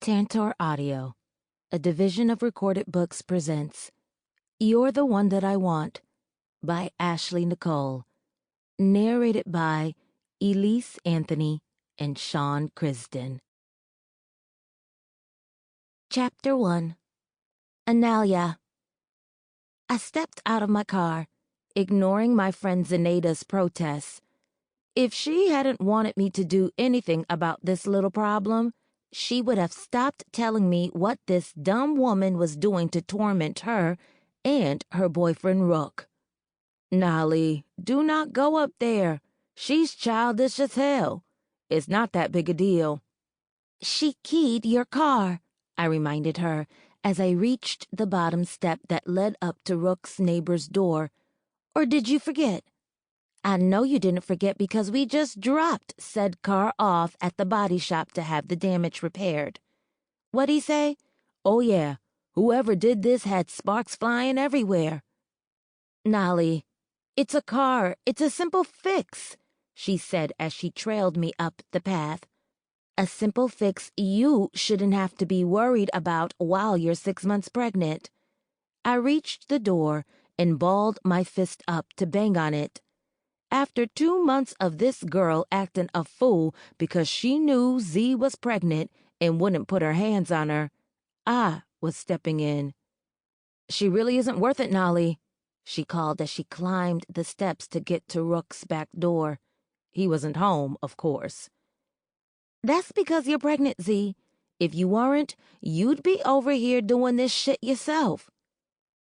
Tantor Audio, a division of Recorded Books, presents You're the One That I Want by Ashleynicole, narrated by Elyce Anthony and Sean Crisden. Chapter 1. Inalia. I stepped out of my car, ignoring my friend Zenaida's protests. If she hadn't wanted me to do anything about this little problem, she would have stopped telling me what this dumb woman was doing to torment her and her boyfriend Rook. Nali, do not go up there. She's childish as hell. It's not that big a deal. She keyed your car, I reminded her as I reached the bottom step that led up to Rook's neighbor's door. Or did you forget? I know you didn't forget because we just dropped said car off at the body shop to have the damage repaired. What'd he say? Oh yeah, whoever did this had sparks flying everywhere. Nali, it's a car. It's a simple fix, she said as she trailed me up the path. A simple fix you shouldn't have to be worried about while you're 6 months pregnant. I reached the door and balled my fist up to bang on it. After 2 months of this girl acting a fool because she knew Z was pregnant and wouldn't put her hands on her, I was stepping in. She really isn't worth it, Nali, she called as she climbed the steps to get to Rook's back door. He wasn't home, of course. That's because you're pregnant, Z. If you weren't, you'd be over here doing this shit yourself.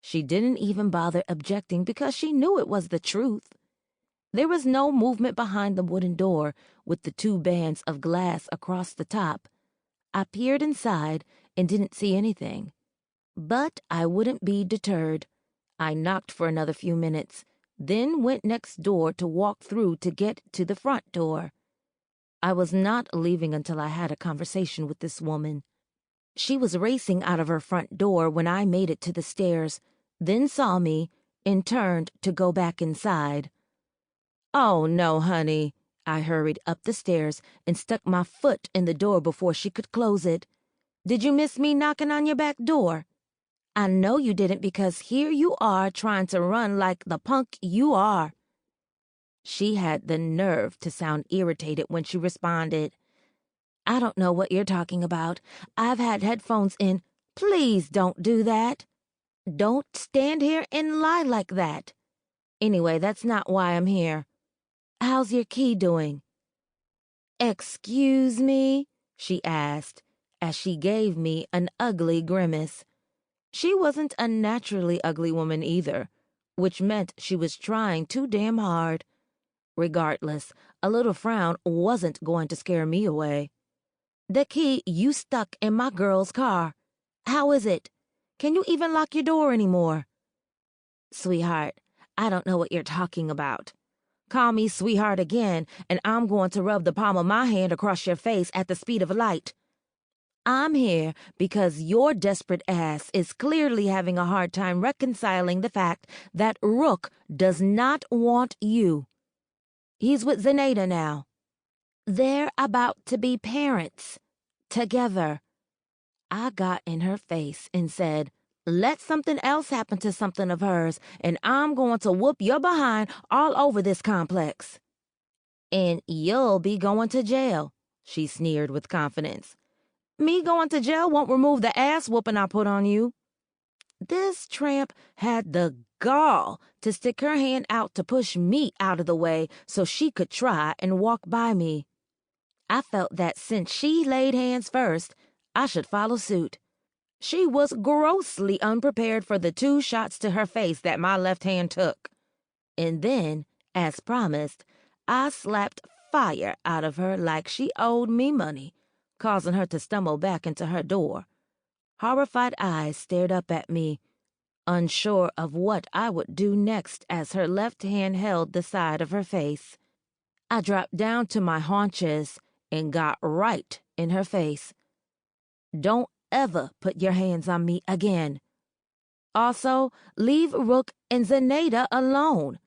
She didn't even bother objecting because she knew it was the truth. There was no movement behind the wooden door with the 2 bands of glass across the top. I peered inside and didn't see anything. But I wouldn't be deterred. I knocked for another few minutes, then went next door to walk through to get to the front door. I was not leaving until I had a conversation with this woman. She was racing out of her front door when I made it to the stairs, then saw me and turned to go back inside. Oh, no, honey. I hurried up the stairs and stuck my foot in the door before she could close it. Did you miss me knocking on your back door? I know you didn't because here you are trying to run like the punk you are. She had the nerve to sound irritated when she responded. I don't know what you're talking about. I've had headphones in. Please don't do that. Don't stand here and lie like that. Anyway, that's not why I'm here. How's your key doing? Excuse me, she asked, as she gave me an ugly grimace. She wasn't a naturally ugly woman either, which meant she was trying too damn hard. Regardless, a little frown wasn't going to scare me away. The key you stuck in my girl's car. How is it? Can you even lock your door anymore? Sweetheart, I don't know what you're talking about. Call me sweetheart again, and I'm going to rub the palm of my hand across your face at the speed of light. I'm here because your desperate ass is clearly having a hard time reconciling the fact that Rook does not want you. He's with Zenaida now. They're about to be parents. Together. I got in her face and said, let something else happen to something of hers, and I'm going to whoop your behind all over this complex. And you'll be going to jail, she sneered with confidence. Me going to jail won't remove the ass whooping I put on you. This tramp had the gall to stick her hand out to push me out of the way so she could try and walk by me. I felt that since she laid hands first, I should follow suit. She was grossly unprepared for the 2 shots to her face that my left hand took. And then, as promised, I slapped fire out of her like she owed me money, causing her to stumble back into her door. Horrified eyes stared up at me, unsure of what I would do next as her left hand held the side of her face. I dropped down to my haunches and got right in her face. Don't ever put your hands on me again. Also, leave Rook and Zenaida alone.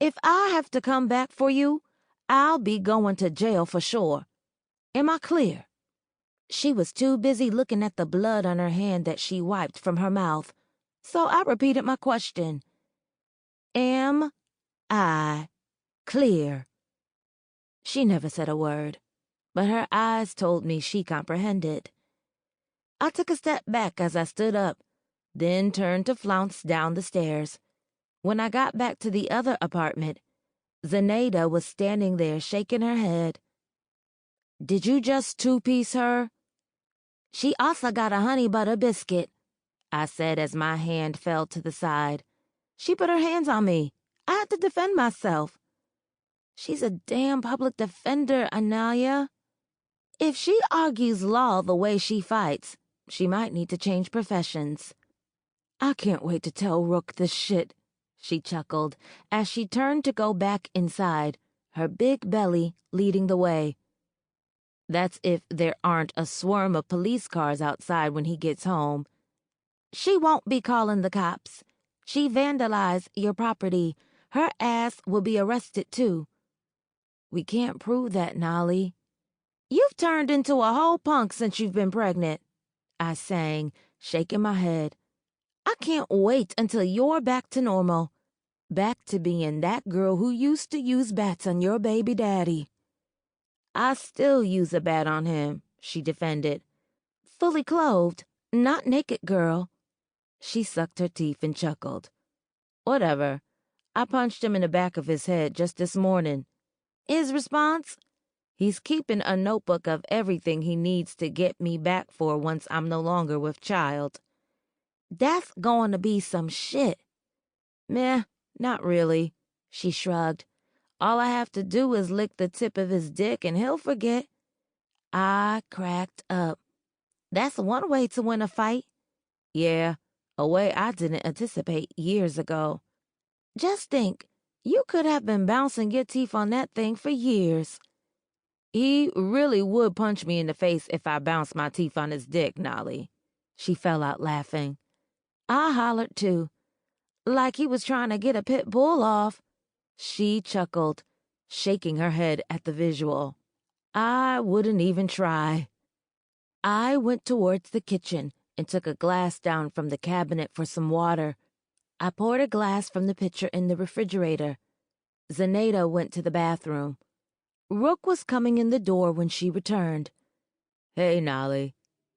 If I have to come back for you, I'll be going to jail for sure. Am I clear? She was too busy looking at the blood on her hand that she wiped from her mouth, so I repeated my question. Am I clear? She never said a word, but her eyes told me she comprehended. I took a step back as I stood up, then turned to flounce down the stairs. When I got back to the other apartment, Zenaida was standing there shaking her head. Did you just two-piece her? She also got a honey butter biscuit, I said as my hand fell to the side. She put her hands on me. I had to defend myself. She's a damn public defender, Inalia. If she argues law the way she fights, she might need to change professions. I can't wait to tell Rook this shit, she chuckled as she turned to go back inside, her big belly leading the way. That's if there aren't a swarm of police cars outside when he gets home. She won't be calling the cops. She vandalized your property. Her ass will be arrested too. We can't prove that, Nali. You've turned into a whole punk since you've been pregnant, I sang, shaking my head. I can't wait until you're back to normal. Back to being that girl who used to use bats on your baby daddy. I still use a bat on him, she defended. Fully clothed, not naked, girl. She sucked her teeth and chuckled. Whatever. I punched him in the back of his head just this morning. His response? He's keeping a notebook of everything he needs to get me back for once I'm no longer with child. That's going to be some shit. Meh, not really, she shrugged. All I have to do is lick the tip of his dick and he'll forget. I cracked up. That's one way to win a fight. Yeah, a way I didn't anticipate years ago. Just think, you could have been bouncing your teeth on that thing for years. He really would punch me in the face if I bounced my teeth on his dick, Nali. She fell out laughing. I hollered too, like he was trying to get a pit bull off. She chuckled, shaking her head at the visual. I wouldn't even try. I went towards the kitchen and took a glass down from the cabinet for some water. I poured a glass from the pitcher in the refrigerator. Zenaida went to the bathroom. Rook was coming in the door when she returned. Hey, Nali,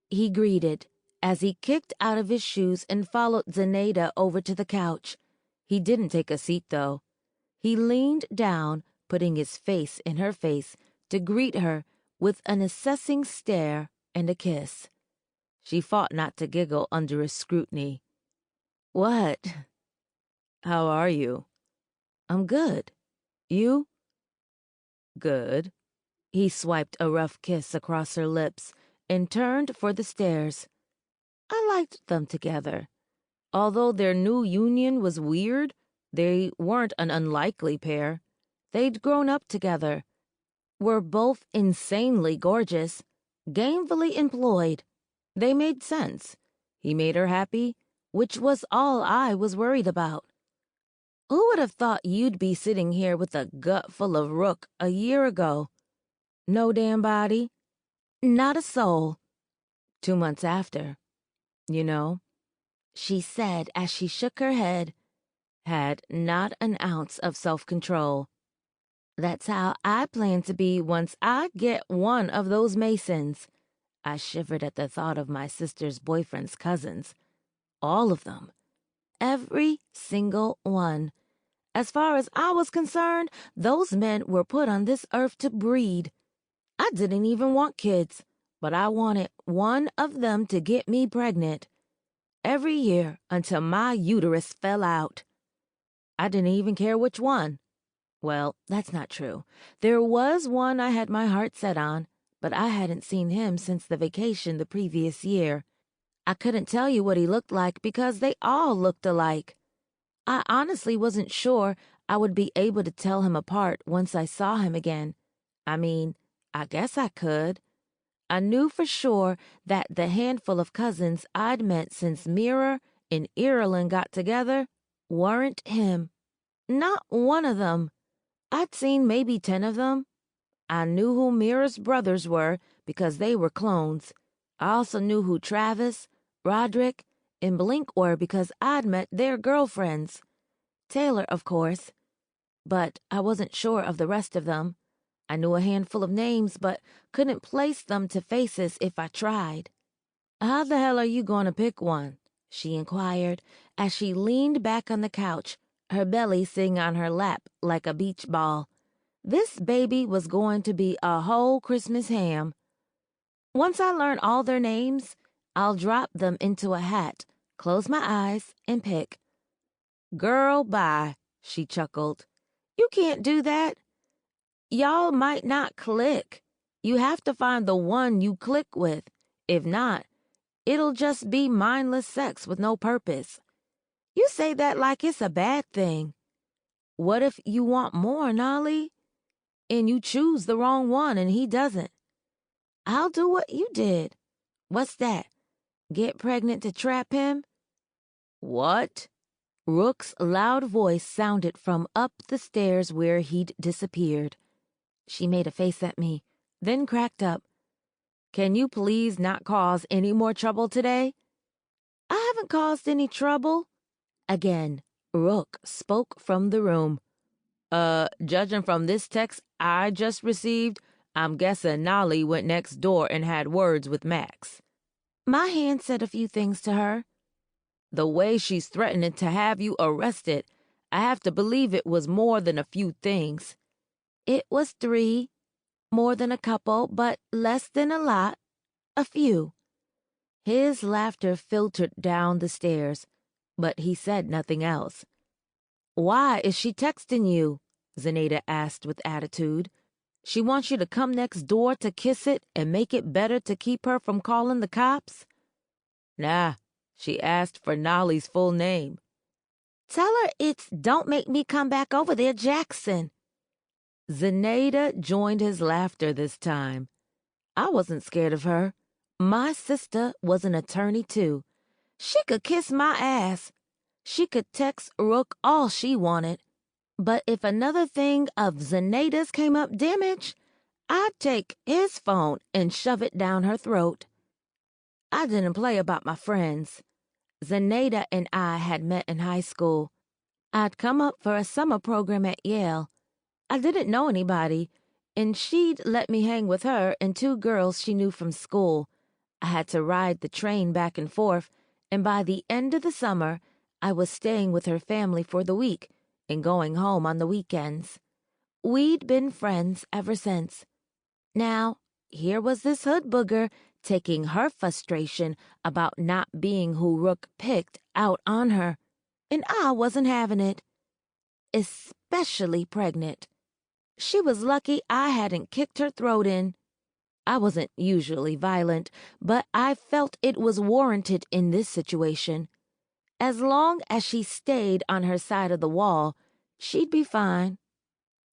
he greeted as he kicked out of his shoes and followed Zenaida over to the couch. He didn't take a seat, though. He leaned down, putting his face in her face, to greet her with an assessing stare and a kiss. She fought not to giggle under his scrutiny. What? How are you? I'm good. You? Good. He swiped a rough kiss across her lips and turned for the stairs. I liked them together. Although their new union was weird, they weren't an unlikely pair. They'd grown up together, were both insanely gorgeous, gainfully employed. They made sense. He made her happy, which was all I was worried about. Who would have thought you'd be sitting here with a gut full of Rook a year ago? No damn body. Not a soul. 2 months after. You know, she said as she shook her head, had not an ounce of self-control. That's how I plan to be once I get one of those Masons. I shivered at the thought of my sister's boyfriend's cousins. All of them. Every single one. As far as I was concerned, those men were put on this earth to breed. I didn't even want kids, but I wanted one of them to get me pregnant. Every year until my uterus fell out. I didn't even care which one. Well, that's not true. There was one I had my heart set on, but I hadn't seen him since the vacation the previous year. I couldn't tell you what he looked like because they all looked alike. I honestly wasn't sure I would be able to tell him apart once I saw him again. I mean, I guess I could. I knew for sure that the handful of cousins I'd met since Myair and Ireland got together weren't him. Not one of them. I'd seen maybe 10 of them. I knew who Myair's brothers were because they were clones. I also knew who Travis, Roderick, and Blink were because I'd met their girlfriends. Taylor, of course. But I wasn't sure of the rest of them. I knew a handful of names, but couldn't place them to faces if I tried. "How the hell are you going to pick one?" she inquired as she leaned back on the couch, her belly sitting on her lap like a beach ball. This baby was going to be a whole Christmas ham. "Once I learn all their names, I'll drop them into a hat, close my eyes, and pick." "Girl, bye," she chuckled. "You can't do that. Y'all might not click. You have to find the one you click with. If not, it'll just be mindless sex with no purpose." "You say that like it's a bad thing." "What if you want more, Nali? And you choose the wrong one and he doesn't?" "I'll do what you did." "What's that? Get pregnant to trap him?" "What?" Rook's loud voice sounded from up the stairs where he'd disappeared. She made a face at me, then cracked up. "Can you please not cause any more trouble today?" "I haven't caused any trouble." Again, Rook spoke from the room. Judging from this text I just received, I'm guessing Nali went next door and had words with Max." "My hand said a few things to her." "The way she's threatening to have you arrested, I have to believe it was more than a few things." "It was 3. More than a couple, but less than a lot. A few." His laughter filtered down the stairs, but he said nothing else. "Why is she texting you?" Zenaida asked with attitude. "She wants you to come next door to kiss it and make it better to keep her from calling the cops?" "Nah, she asked for Nolly's full name." "Tell her it's don't make me come back over there, Jackson." Zenaida joined his laughter this time. I wasn't scared of her. My sister was an attorney, too. She could kiss my ass. She could text Rook all she wanted. But if another thing of Zenaida's came up damage, I'd take his phone and shove it down her throat. I didn't play about my friends. Zenaida and I had met in high school. I'd come up for a summer program at Yale. I didn't know anybody, and she'd let me hang with her and 2 girls she knew from school. I had to ride the train back and forth, and by the end of the summer, I was staying with her family for the week and going home on the weekends. We'd been friends ever since. Now, here was this hood booger taking her frustration about not being who Rook picked out on her, and I wasn't having it. Especially pregnant. She was lucky I hadn't kicked her throat in. I wasn't usually violent, but I felt it was warranted in this situation. As long as she stayed on her side of the wall, she'd be fine.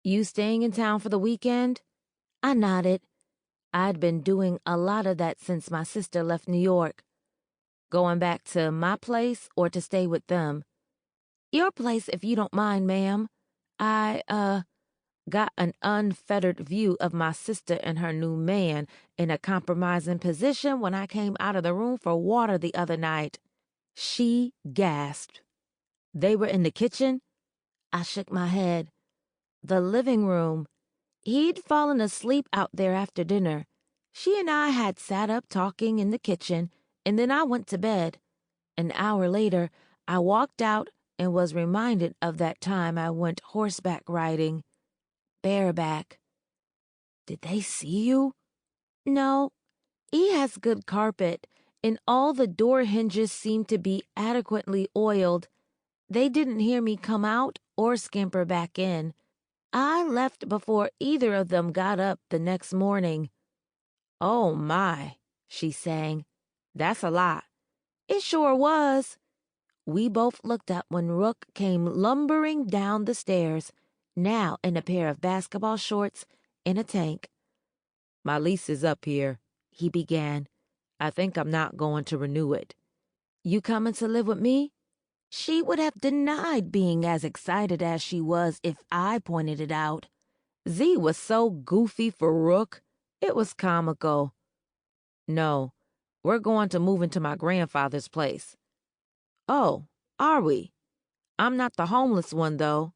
"You staying in town for the weekend?" I nodded. I'd been doing a lot of that since my sister left New York. "Going back to my place or to stay with them?" "Your place if you don't mind, ma'am. I, got an unfettered view of my sister and her new man in a compromising position when I came out of the room for water the other night." She gasped. "They were in the kitchen?" I shook my head. "The living room. He'd fallen asleep out there after dinner. She and I had sat up talking in the kitchen, and then I went to bed. An hour later, I walked out and was reminded of that time I went horseback riding. Bareback." "Did they see you?" "No. He has good carpet, and all the door hinges seem to be adequately oiled. They didn't hear me come out or scamper back in. I left before either of them got up the next morning." "Oh, my," she sang. "That's a lot." "It sure was." We both looked up when Rook came lumbering down the stairs, now in a pair of basketball shorts and a tank. "My lease is up here," he began. "I think I'm not going to renew it." "You coming to live with me?" She would have denied being as excited as she was if I pointed it out. Z was so goofy for Rook. It was comical. "No, We're going to move into my grandfather's place." "Oh, are we? I'm not the homeless one, though."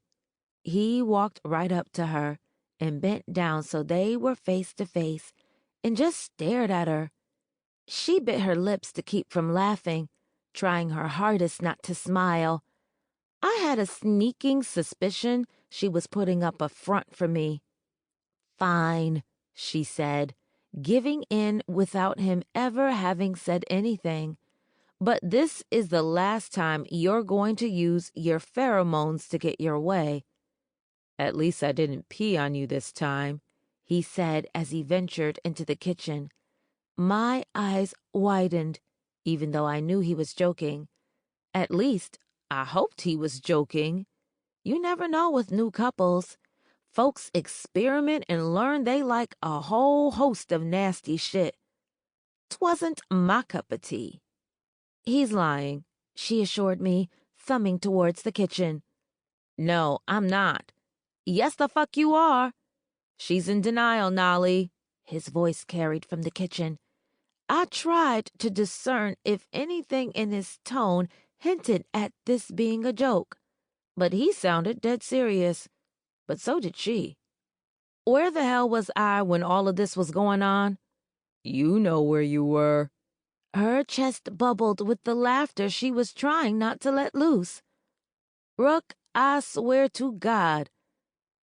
He walked right up to her and bent down so they were face to face and just stared at her. She bit her lips to keep from laughing, trying her hardest not to smile. I had a sneaking suspicion she was putting up a front for me. "Fine," she said, giving in without him ever having said anything. "But this is the last time you're going to use your pheromones to get your way." "At least I didn't pee on you this time," he said as he ventured into the kitchen. My eyes widened, even though I knew he was joking. At least, I hoped he was joking. You never know with new couples. Folks experiment and learn they like a whole host of nasty shit. 'Twasn't my cup of tea. "He's lying," she assured me, thumbing towards the kitchen. "No, I'm not." "Yes, the fuck you are." "She's in denial, Nali," his voice carried from the kitchen. I tried to discern if anything in his tone hinted at this being a joke, but he sounded dead serious. But so did she. "Where the hell was I when all of this was going on?" "You know where you were." Her chest bubbled with the laughter she was trying not to let loose. "Rook, I swear to God."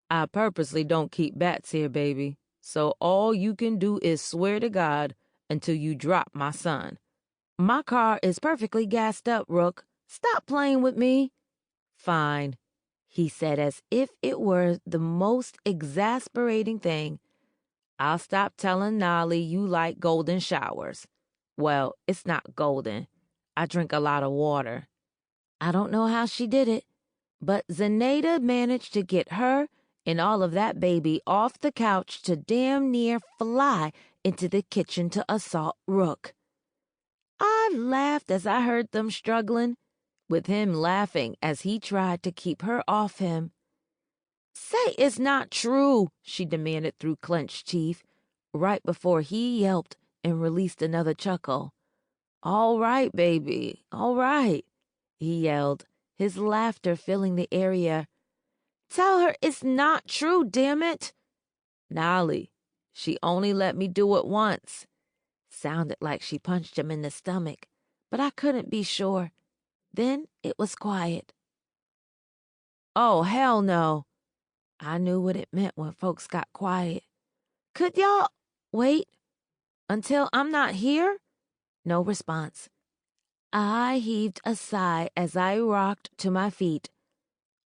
"I purposely don't keep bats here, baby. So all you can do is swear to God until you drop my son." "My car is perfectly gassed up, Rook. Stop playing with me." "Fine," he said as if it were the most exasperating thing. "I'll stop telling Nali you like golden showers. Well, it's not golden. I drink a lot of water." I don't know how she did it, but Zenaida managed to get her and all of that baby off the couch to damn near fly into the kitchen to assault Rook. I laughed as I heard them struggling, with him laughing as he tried to keep her off him. "Say it's not true," she demanded through clenched teeth, right before he yelped and released another chuckle. "All right, baby, all right," he yelled, his laughter filling the area. "Tell her it's not true, damn it." "Nali, she only let me do it once." Sounded like she punched him in the stomach, but I couldn't be sure. Then it was quiet. "Oh, hell no." I knew what it meant when folks got quiet. "Could y'all wait until I'm not here?" No response. I heaved a sigh as I rocked to my feet.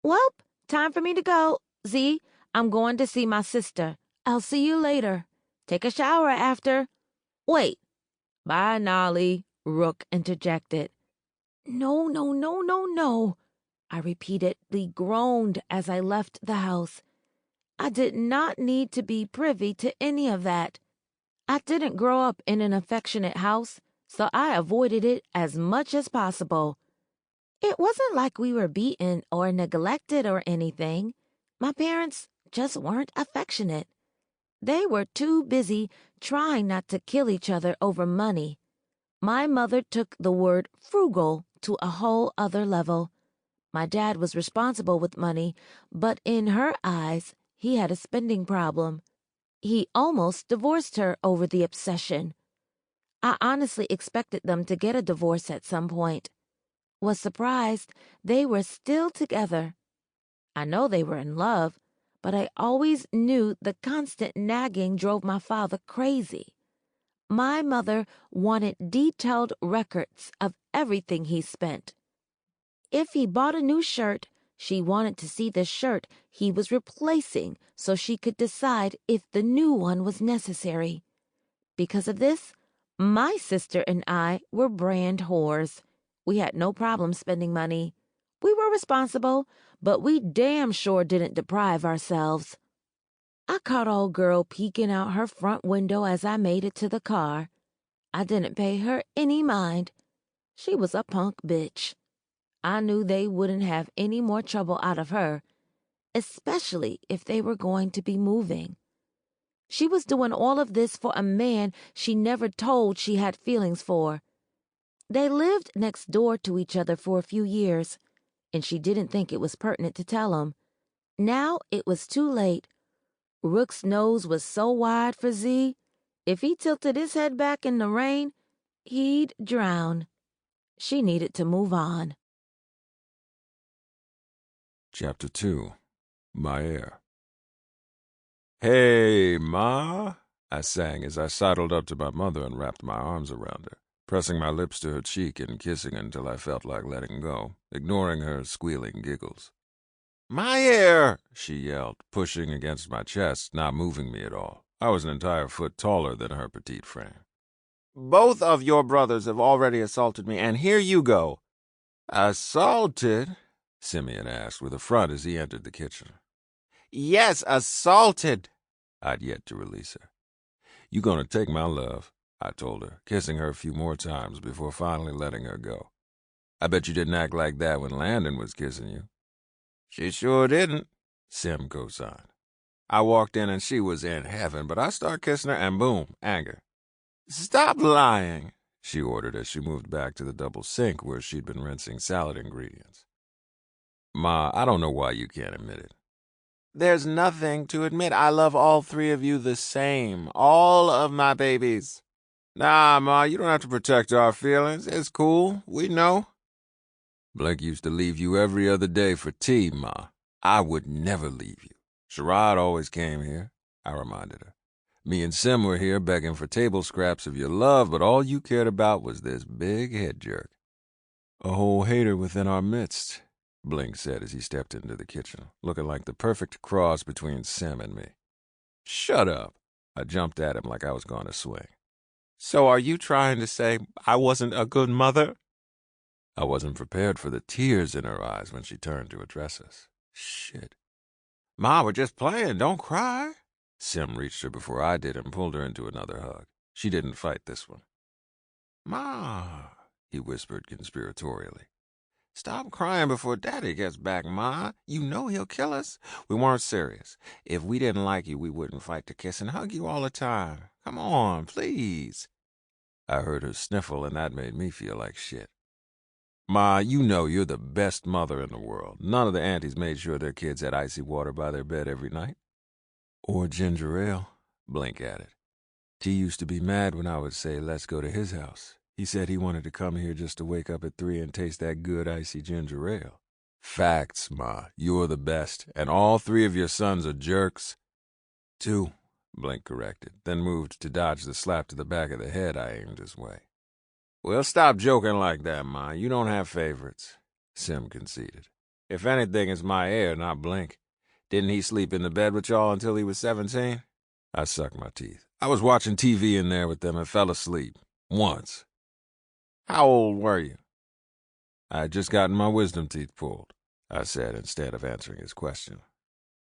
"Welp, time for me to go. Z, I'm going to see my sister. I'll see you later. Take a shower after." "Wait." "Bye, Nali," Rook interjected. "No, no, no, no, no," I repeatedly groaned as I left the house. I did not need to be privy to any of that. I didn't grow up in an affectionate house, so I avoided it as much as possible. It wasn't like we were beaten or neglected or anything. My parents just weren't affectionate. They were too busy trying not to kill each other over money. My mother took the word frugal to a whole other level. My dad was responsible with money, but in her eyes, he had a spending problem. He almost divorced her over the obsession. I honestly expected them to get a divorce at some point. Was surprised they were still together. I know they were in love, but I always knew the constant nagging drove my father crazy. My mother wanted detailed records of everything he spent. If he bought a new shirt, she wanted to see the shirt he was replacing so she could decide if the new one was necessary. Because of this, my sister and I were brand whores. We had no problem spending money. We were responsible, but we damn sure didn't deprive ourselves. I caught old girl peeking out her front window as I made it to the car. I didn't pay her any mind. She was a punk bitch. I knew they wouldn't have any more trouble out of her, especially if they were going to be moving. She was doing all of this for a man she never told she had feelings for. They lived next door to each other for a few years, and she didn't think it was pertinent to tell him. Now it was too late. Rook's nose was so wide for Z, if he tilted his head back in the rain, he'd drown. She needed to move on. Chapter 2. Myair. "Hey, Ma," I sang as I sidled up to my mother and wrapped my arms around her, pressing my lips to her cheek and kissing until I felt like letting go, ignoring her squealing giggles. "Myair!" she yelled, pushing against my chest, not moving me at all. I was an entire foot taller than her petite frame. "Both of your brothers have already assaulted me, and here you go." "Assaulted?" Simeon asked with affront as he entered the kitchen. "Yes, assaulted," I'd yet to release her. "You gonna take my love," I told her, kissing her a few more times before finally letting her go. "I bet you didn't act like that when Landon was kissing you." "She sure didn't," Sim co-signed. "I walked in and she was in heaven, but I start kissing her and boom, anger." "Stop lying," she ordered as she moved back to the double sink where she'd been rinsing salad ingredients. "Ma, I don't know why you can't admit it." "There's nothing to admit. I love all three of you the same. All of my babies." "Nah, Ma, you don't have to protect our feelings. It's cool. We know." "Blake used to leave you every other day for tea, Ma. I would never leave you. Sherrod always came here," I reminded her. "Me and Sim were here begging for table scraps of your love, but all you cared about was this big head jerk." "A whole hater within our midst," Blink said as he stepped into the kitchen, looking like the perfect cross between Sim and me. "Shut up." I jumped at him like I was going to swing. "So are you trying to say I wasn't a good mother?" I wasn't prepared for the tears in her eyes when she turned to address us. Shit. "Ma, we're just playing. Don't cry." Sim reached her before I did and pulled her into another hug. She didn't fight this one. "Ma," he whispered conspiratorially. "Stop crying before Daddy gets back, Ma. You know he'll kill us. We weren't serious. If we didn't like you, we wouldn't fight to kiss and hug you all the time. Come on, please." I heard her sniffle, and that made me feel like shit. "Ma, you know you're the best mother in the world. None of the aunties made sure their kids had icy water by their bed every night." "Or ginger ale," Blink added. "T used to be mad when I would say, 'Let's go to his house.' He said he wanted to come here just to wake up at 3 and taste that good icy ginger ale." "Facts, Ma. You're the best, and all three of your sons are jerks." "Two," Blink corrected, then moved to dodge the slap to the back of the head I aimed his way. "Well, stop joking like that, Ma. You don't have favorites," Sim conceded. "If anything, it's Myair, not Blink. Didn't he sleep in the bed with y'all until he was 17? I sucked my teeth. "I was watching TV in there with them and fell asleep. Once." "How old were you?" "I had just gotten my wisdom teeth pulled," I said instead of answering his question.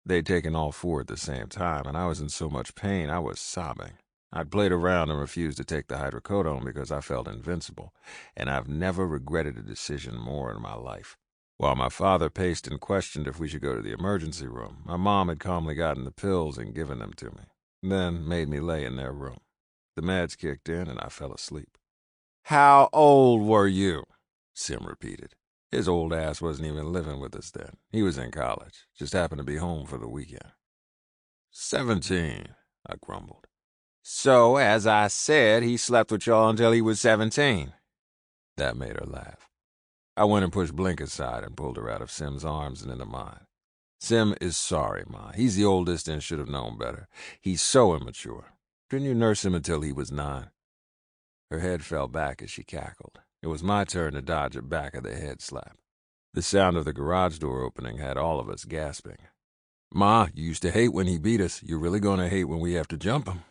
They'd taken all four at the same time, and I was in so much pain I was sobbing. I'd played around and refused to take the hydrocodone because I felt invincible, and I've never regretted a decision more in my life. While my father paced and questioned if we should go to the emergency room, my mom had calmly gotten the pills and given them to me, then made me lay in their room. The meds kicked in, and I fell asleep. "How old were you?" Sim repeated. His old ass wasn't even living with us then. He was in college, just happened to be home for the weekend. 17, I grumbled. "So, as I said, he slept with y'all until he was 17. That made her laugh. I went and pushed Blink aside and pulled her out of Sim's arms and into mine. "Sim is sorry, Ma. He's the oldest and should have known better. He's so immature. Didn't you nurse him until he was 9? Her head fell back as she cackled. It was my turn to dodge a back of the head slap. The sound of the garage door opening had all of us gasping. "Ma, you used to hate when he beat us. You're really going to hate when we have to jump him."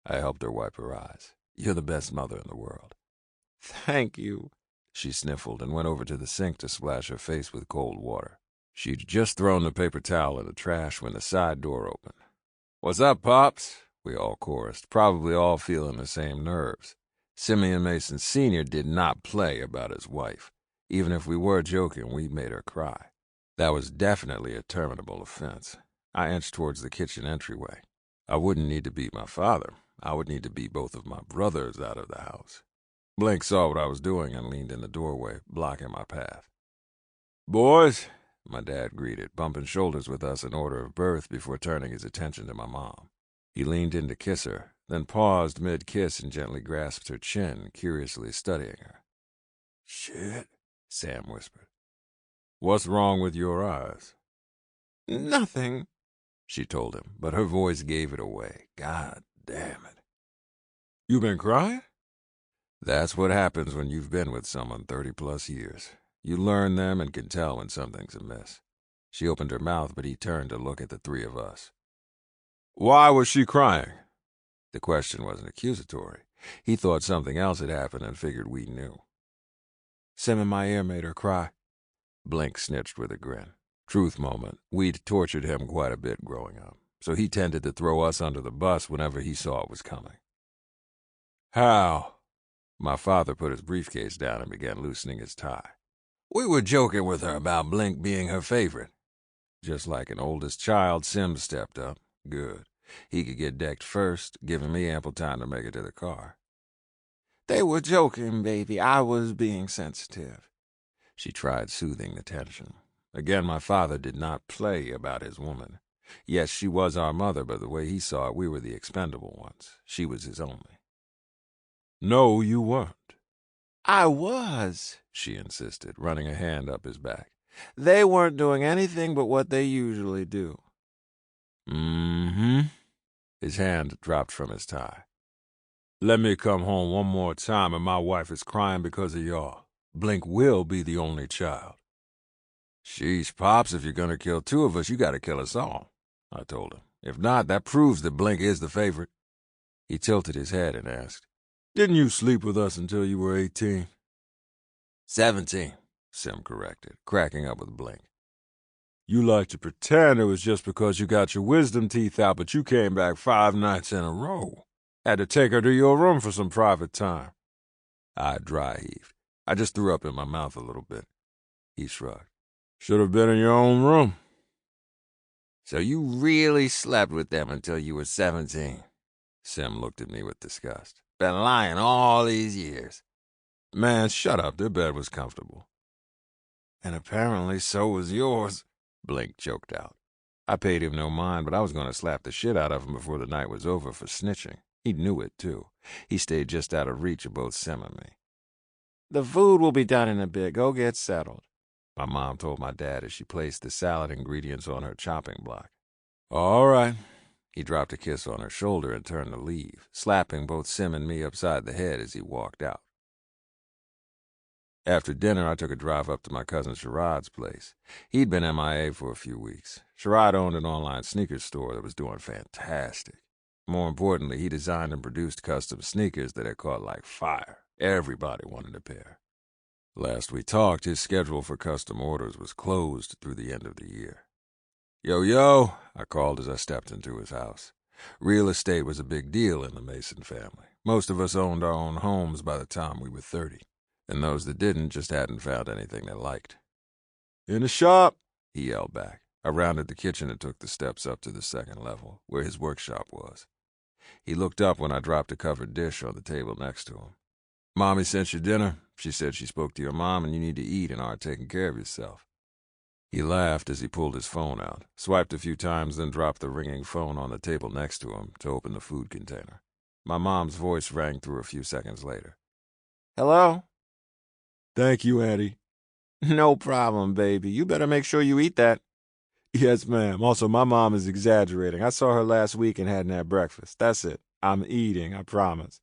I helped her wipe her eyes. "You're the best mother in the world." "Thank you." She sniffled and went over to the sink to splash her face with cold water. She'd just thrown the paper towel in the trash when the side door opened. "What's up, Pops?" we all chorused, probably all feeling the same nerves. Myair Mason Sr. did not play about his wife. Even if we were joking, we made her cry. That was definitely a terminable offense. I inched towards the kitchen entryway. I wouldn't need to beat my father. I would need to beat both of my brothers out of the house. Blink saw what I was doing and leaned in the doorway, blocking my path. "Boys," my dad greeted, bumping shoulders with us in order of birth before turning his attention to my mom. He leaned in to kiss her, then paused mid-kiss and gently grasped her chin, curiously studying her. "Shit," Sam whispered. "What's wrong with your eyes?" "Nothing," she told him, but her voice gave it away. God damn it. "You been crying?" That's what happens when you've been with someone 30-plus years. You learn them and can tell when something's amiss. She opened her mouth, but he turned to look at the three of us. "Why was she crying?" The question wasn't accusatory. He thought something else had happened and figured we knew. "Sim and Myair made her cry." Blink snitched with a grin. Truth moment. We'd tortured him quite a bit growing up, so he tended to throw us under the bus whenever he saw it was coming. "How?" My father put his briefcase down and began loosening his tie. "We were joking with her about Blink being her favorite." Just like an oldest child, Sim stepped up. Good. He could get decked first, giving me ample time to make it to the car. "They were joking, baby. I was being sensitive." She tried soothing the tension. Again, my father did not play about his woman. Yes, she was our mother, but the way he saw it, we were the expendable ones. She was his only. "No, you weren't." "I was," she insisted, running a hand up his back. "They weren't doing anything but what they usually do." "Mm-hmm." His hand dropped from his tie. "Let me come home one more time and my wife is crying because of y'all. Blink will be the only child." "Sheesh, Pops, if you're gonna kill two of us, you gotta kill us all," I told him. "If not, that proves that Blink is the favorite." He tilted his head and asked, "Didn't you sleep with us until you were 18? 17, Sim corrected, cracking up with Blink. "You like to pretend it was just because you got your wisdom teeth out, but you came back 5 nights in a row. Had to take her to your room for some private time." I dry heaved. I just threw up in my mouth a little bit. He shrugged. "Should have been in your own room." "So you really slept with them until you were 17? Sim looked at me with disgust. "Been lying all these years." "Man, shut up. Their bed was comfortable." "And apparently so was yours," Blink choked out. I paid him no mind, but I was going to slap the shit out of him before the night was over for snitching. He knew it, too. He stayed just out of reach of both Sim and me. "The food will be done in a bit. Go get settled," my mom told my dad as she placed the salad ingredients on her chopping block. "All right." He dropped a kiss on her shoulder and turned to leave, slapping both Sim and me upside the head as he walked out. After dinner, I took a drive up to my cousin Sherrod's place. He'd been MIA for a few weeks. Sherrod owned an online sneakers store that was doing fantastic. More importantly, he designed and produced custom sneakers that had caught like fire. Everybody wanted a pair. Last we talked, his schedule for custom orders was closed through the end of the year. "Yo, I called as I stepped into his house. Real estate was a big deal in the Mason family. Most of us owned our own homes by the time we were 30, and those that didn't just hadn't found anything they liked. "In the shop," he yelled back. I rounded the kitchen and took the steps up to the second level, where his workshop was. He looked up when I dropped a covered dish on the table next to him. "Mommy sent you dinner. She said she spoke to your mom and you need to eat and are taking care of yourself." He laughed as he pulled his phone out, swiped a few times, then dropped the ringing phone on the table next to him to open the food container. My mom's voice rang through a few seconds later. "Hello?" "Thank you, Auntie." "No problem, baby. You better make sure you eat that." "Yes, ma'am. Also, my mom is exaggerating. I saw her last week and hadn't had breakfast. That's it. I'm eating, I promise."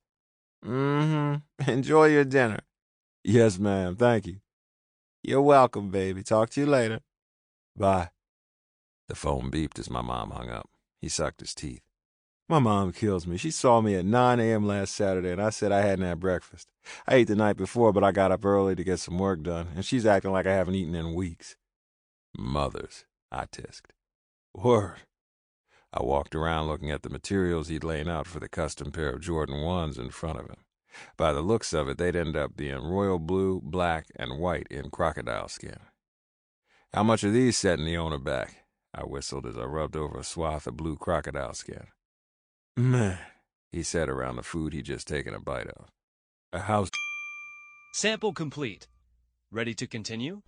"Mm-hmm. Enjoy your dinner." "Yes, ma'am. Thank you." "You're welcome, baby. Talk to you later." "Bye." The phone beeped as my mom hung up. He sucked his teeth. "My mom kills me. She saw me at 9 a.m. last Saturday, and I said I hadn't had breakfast. I ate the night before, but I got up early to get some work done, and she's acting like I haven't eaten in weeks." "Mothers," I tisked. "Word." I walked around looking at the materials he'd laid out for the custom pair of Jordan 1s in front of him. By the looks of it, they'd end up being royal blue, black, and white in crocodile skin. "How much are these setting the owner back?" I whistled as I rubbed over a swath of blue crocodile skin. Meh, he said around the food he'd just taken a bite of. A house. Sample complete. Ready to continue?